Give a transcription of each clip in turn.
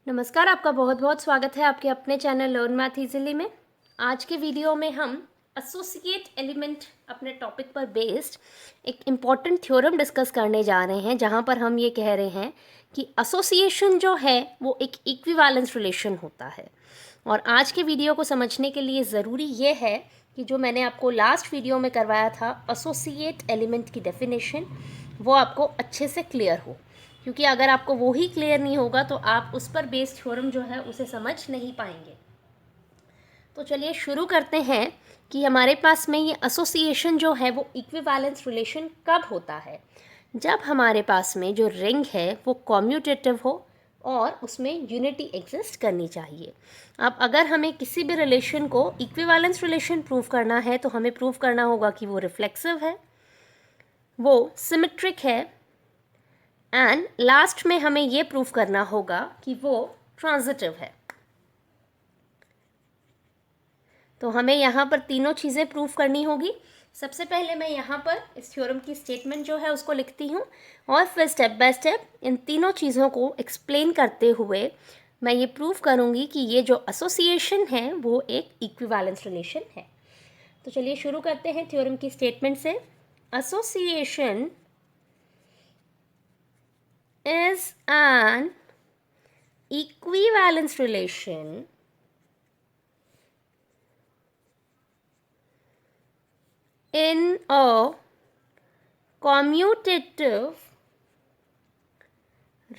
नमस्कार, आपका बहुत बहुत स्वागत है आपके अपने चैनल लर्न मैथ इजीली में। आज के वीडियो में हम एसोसिएट एलिमेंट अपने टॉपिक पर बेस्ड एक इम्पॉर्टेंट थ्योरम डिस्कस करने जा रहे हैं, जहां पर हम ये कह रहे हैं कि एसोसिएशन जो है वो एक इक्विवेलेंस रिलेशन होता है। और आज के वीडियो को समझने के लिए ज़रूरी ये है कि जो मैंने आपको लास्ट वीडियो में करवाया था एसोसिएट एलिमेंट की डेफिनेशन, वो आपको अच्छे से क्लियर हो, क्योंकि अगर आपको वो ही क्लियर नहीं होगा तो आप उस पर बेस्ड थ्योरम जो है उसे समझ नहीं पाएंगे। तो चलिए शुरू करते हैं कि हमारे पास में ये एसोसिएशन जो है वो इक्विवेलेंस रिलेशन कब होता है। जब हमारे पास में जो रिंग है वो कॉम्यूटेटिव हो और उसमें यूनिटी एग्जिस्ट करनी चाहिए। अब अगर हमें किसी भी रिलेशन को इक्विवेलेंस रिलेशन प्रूव करना है तो हमें प्रूव करना होगा कि वो रिफ्लेक्सिव है, वो सिमेट्रिक है, एंड लास्ट में हमें ये प्रूफ करना होगा कि वो ट्रांजिटिव है। तो हमें यहाँ पर तीनों चीज़ें प्रूफ करनी होगी। सबसे पहले मैं यहाँ पर इस थ्योरम की स्टेटमेंट जो है उसको लिखती हूँ और फिर स्टेप बाय स्टेप इन तीनों चीज़ों को एक्सप्लेन करते हुए मैं ये प्रूफ करूँगी कि ये जो एसोसिएशन है वो एक इक्विवेलेंस रिलेशन है। तो चलिए शुरू करते हैं थ्योरम की स्टेटमेंट से। Association is an equivalence relation in a commutative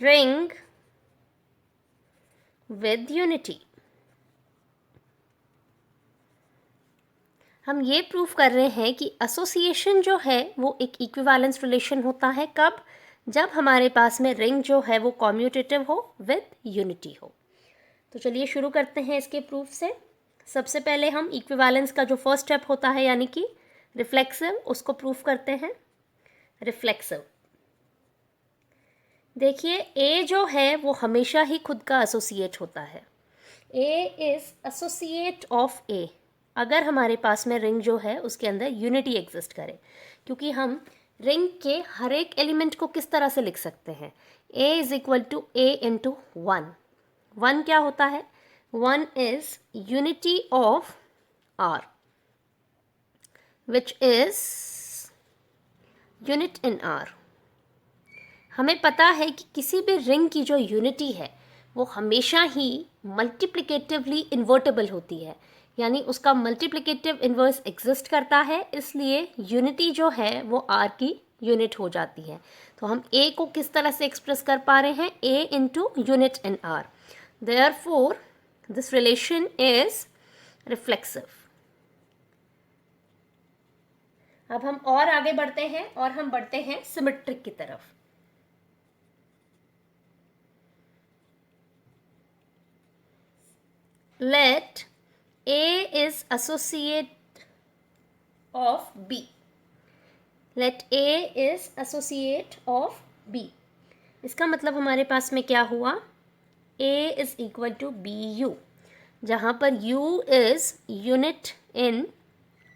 ring with unity। हम ये प्रूफ कर रहे हैं कि एसोसिएशन जो है वो एक इक्विवेलेंस रिलेशन होता है। कब? जब हमारे पास में रिंग जो है वो कॉम्यूटेटिव हो विद यूनिटी हो। तो चलिए शुरू करते हैं इसके प्रूफ से। सबसे पहले हम इक्विवेलेंस का जो फर्स्ट स्टेप होता है यानी कि रिफ्लेक्सिव, उसको प्रूफ करते हैं। रिफ्लेक्सिव, देखिए ए जो है वो हमेशा ही खुद का एसोसिएट होता है। ए इज एसोसिएट ऑफ ए। अगर हमारे पास में रिंग जो है उसके अंदर यूनिटी एग्जिस्ट करे, क्योंकि हम रिंग के हर एक एलिमेंट को किस तरह से लिख सकते हैं, A is equal to A into one. One क्या होता है? One is unity of R which is unit in R. हमें पता है कि किसी भी रिंग की जो यूनिटी है वो हमेशा ही मल्टीप्लिकेटिवली इन्वर्टेबल होती है, यानी उसका मल्टीप्लिकेटिव इन्वर्स एग्जिस्ट करता है, इसलिए यूनिटी जो है वो आर की यूनिट हो जाती है। तो हम ए को किस तरह से एक्सप्रेस कर पा रहे हैं? A into unit in are. Therefore this relation is reflexive. अब हम और आगे बढ़ते हैं और हम बढ़ते हैं सिमेट्रिक की तरफ। Let A is associate of B. Let A is associate of B. इसका मतलब हमारे पास में क्या हुआ? A is equal to BU, जहाँ पर U is unit in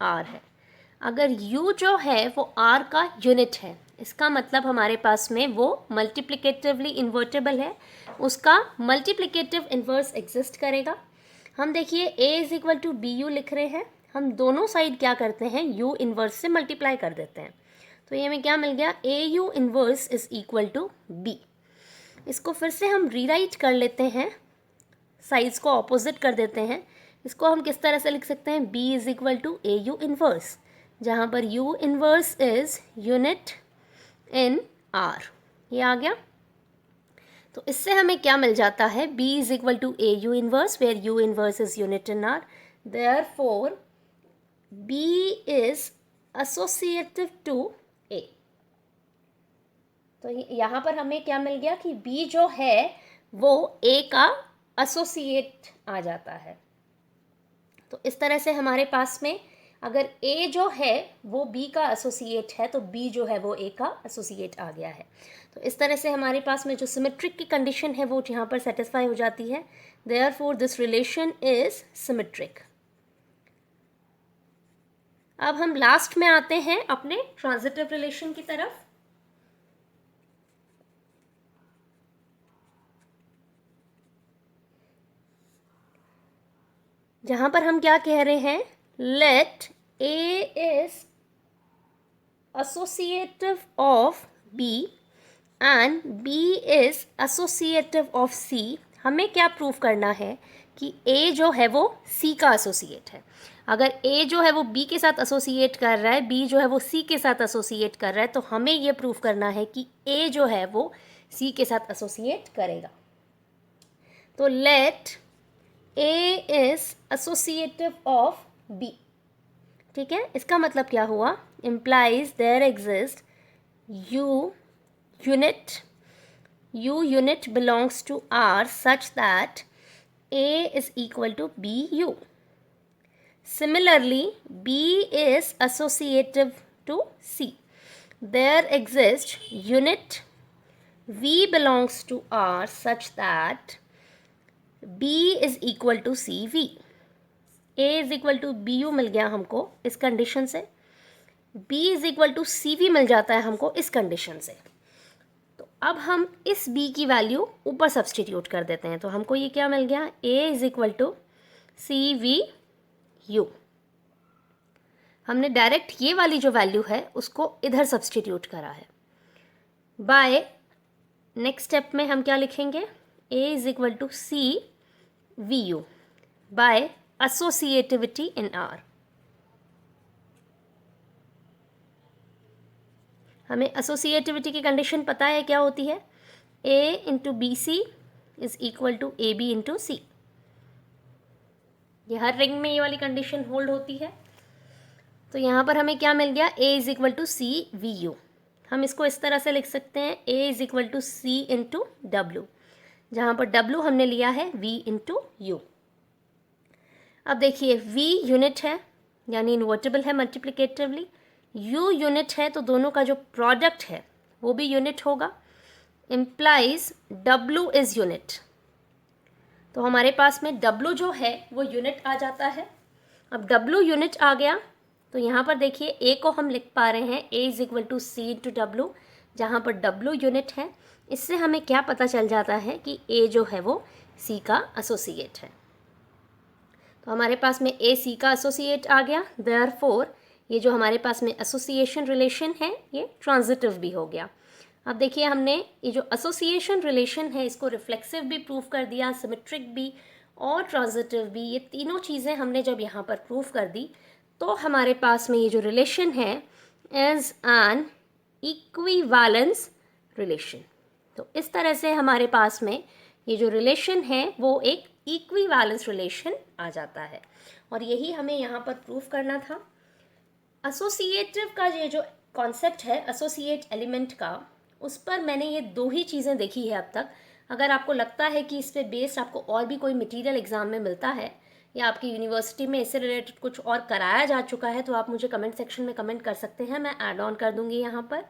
R है। अगर U जो है वो R का यूनिट है, इसका मतलब हमारे पास में वो मल्टीप्लिकेटिवली इन्वर्टेबल है, उसका मल्टीप्लिकेटिव इन्वर्स एग्जिस्ट करेगा। हम देखिए a is equal to B u लिख रहे हैं, हम दोनों साइड क्या करते हैं? u इन्वर्स से मल्टीप्लाई कर देते हैं। तो ये हमें क्या मिल गया? A you inverse is equal to B. इसको फिर से हम रीराइट कर लेते हैं, साइड्स को ऑपोजिट कर देते हैं। इसको हम किस तरह से लिख सकते हैं? b is equal to a you inverse, जहाँ पर u inverse is unit in r। ये आ गया। तो इससे हमें क्या मिल जाता है? B is equal to a you inverse, where u inverse is unit in are. Therefore B is associative to A। तो यहाँ पर हमें क्या मिल गया कि B जो है वो A का एसोसिएट आ जाता है। तो इस तरह से हमारे पास में अगर A जो है वो B का एसोसिएट है तो B जो है वो A का एसोसिएट आ गया है। तो इस तरह से हमारे पास में जो सिमेट्रिक की कंडीशन है वो यहाँ पर सेटिस्फाई हो जाती है। Therefore this relation is symmetric. अब हम लास्ट में आते हैं अपने ट्रांजिटिव रिलेशन की तरफ। जहाँ पर हम क्या कह रहे हैं, let a is associative of B and B is associative of C। हमें क्या प्रूव करना है कि A जो है वो C का एसोसिएट है। अगर A जो है वो B के साथ एसोसिएट कर रहा है, B जो है वो C के साथ एसोसिएट कर रहा है, तो हमें ये प्रूव करना है कि A जो है वो C के साथ एसोसिएट करेगा। तो let A is associative of B। ठीक है, इसका मतलब क्या हुआ, implies there exist U unit belongs to R such that A is equal to BU. Similarly, B is associative to C. There exists unit V belongs to R such that B is equal to CV. A is equal to B U मिल गया हमको इस condition से, B is equal to C V मिल जाता है हमको इस कंडीशन से। तो अब हम इस B की वैल्यू ऊपर सब्सटीट्यूट कर देते हैं, तो हमको ये क्या मिल गया, A is equal to C we u. हमने डायरेक्ट ये वाली जो वैल्यू है उसको इधर सब्सटीट्यूट करा है। बाय नेक्स्ट स्टेप में हम क्या लिखेंगे, A is equal to C we U by associativity in R। हमें associativity की कंडीशन पता है क्या होती है, A into B C is equal to A B into C. ये हर रिंग में ये वाली कंडीशन होल्ड होती है। तो यहाँ पर हमें क्या मिल गया, A is equal to C we u. हम इसको इस तरह से लिख सकते हैं, A is equal to c into डब्ल्यू, जहाँ पर डब्ल्यू हमने लिया है V इंटू यू। अब देखिए V यूनिट है यानी इन्वर्टिबल है मल्टीप्लिकेटिवली, U यूनिट है तो दोनों का जो प्रोडक्ट है वो भी यूनिट होगा, इम्प्लाइज W इज़ यूनिट। तो हमारे पास में W जो है वो यूनिट आ जाता है। अब W यूनिट आ गया तो यहाँ पर देखिए A को हम लिख पा रहे हैं A is equal to c into डब्लू, जहाँ पर W यूनिट है। इससे हमें क्या पता चल जाता है कि A जो है वो C का एसोसिएट है। तो हमारे पास में ए सी का एसोसिएट आ गया, देयरफॉर ये जो हमारे पास में एसोसिएशन रिलेशन है ये ट्रांजिटिव भी हो गया। अब देखिए हमने ये जो एसोसिएशन रिलेशन है इसको रिफ्लेक्सिव भी प्रूव कर दिया, सिमेट्रिक भी और ट्रांजिटिव भी। ये तीनों चीज़ें हमने जब यहाँ पर प्रूव कर दी तो हमारे पास में ये जो रिलेशन है इज़ एन इक्विवेलेंस रिलेशन। तो इस तरह से हमारे पास में ये जो रिलेशन है वो एक इक्विवेलेंस रिलेशन आ जाता है और यही हमें यहाँ पर प्रूव करना था। एसोसिएटिव का ये जो कॉन्सेप्ट है एसोसिएट एलिमेंट का, उस पर मैंने ये दो ही चीज़ें देखी है अब तक। अगर आपको लगता है कि इस पे बेस्ड आपको और भी कोई मटेरियल एग्जाम में मिलता है या आपकी यूनिवर्सिटी में इससे रिलेटेड कुछ और कराया जा चुका है तो आप मुझे कमेंट सेक्शन में कमेंट कर सकते हैं, मैं ऐड ऑन कर दूँगी यहाँ पर।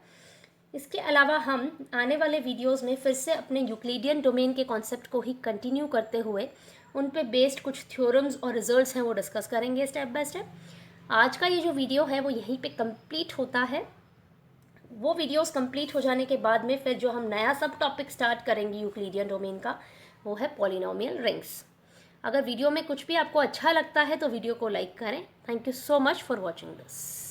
इसके अलावा हम आने वाले वीडियोस में फिर से अपने यूक्लिडियन डोमेन के कॉन्सेप्ट को ही कंटिन्यू करते हुए उन पे बेस्ड कुछ थ्योरम्स और रिजल्ट्स हैं वो डिस्कस करेंगे स्टेप बाय स्टेप। आज का ये जो वीडियो है वो यहीं पे कंप्लीट होता है। वो वीडियोस कंप्लीट हो जाने के बाद में फिर जो हम नया सब टॉपिक स्टार्ट करेंगे यूक्लिडियन डोमेन का वो है पॉलिनोमियल रिंग्स। अगर वीडियो में कुछ भी आपको अच्छा लगता है तो वीडियो को लाइक करें। Thank you so much for watching this.